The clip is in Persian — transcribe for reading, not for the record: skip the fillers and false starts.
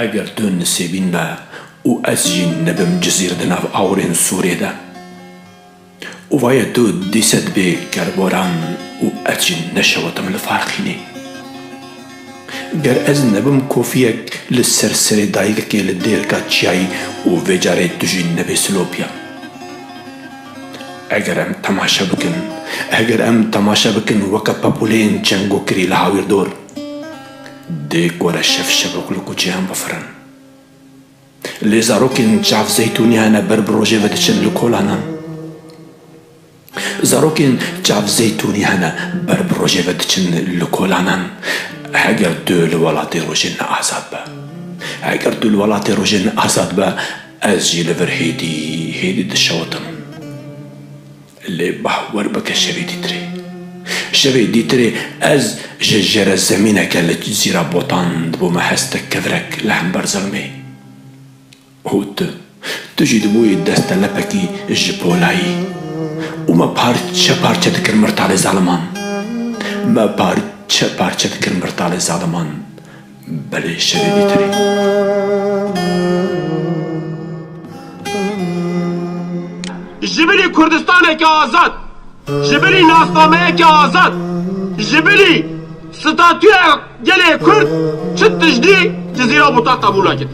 اگر تو نسیبین با و از جین نبم جزیره دناف آورین سوریه ده و وای تو دیست به کرباران و از جین نشوتم لفرقینی گر از نبم کوفیک لسرسر دایگ که لدیر کا چای و وجاره دجین نبی سلوبیا اگر ام تماشا بکن وکا پاپولین چنگو کری لحاویر دور دیگ ورا شف شبک لکو جیان بفرن لزاروکن چاف زیتونی هانا بر بروجه ودچن لکولانان زاروکن چاف زیتونی هانا بر بروجه ودچن لکولانان اگر دول ولات روجن آزاد با اگر دول ولات روجن آزاد با از جیل ور هیدی دشوتم لی بحور بک شوی دیتری از ججر زمینه که لجزیره بوتاند بو محستک کذرک لحم برزلمی و تو جید بوی دست لپکی جپولایی و ما پارچه دکر مرتال ظالمان بله شوی دیتری جبلی کردستان که آزاد جبلی ناسنامه که آزاد جبلی ستاتوی گله کرد چه تجدی جزیره بوتا قبول کرد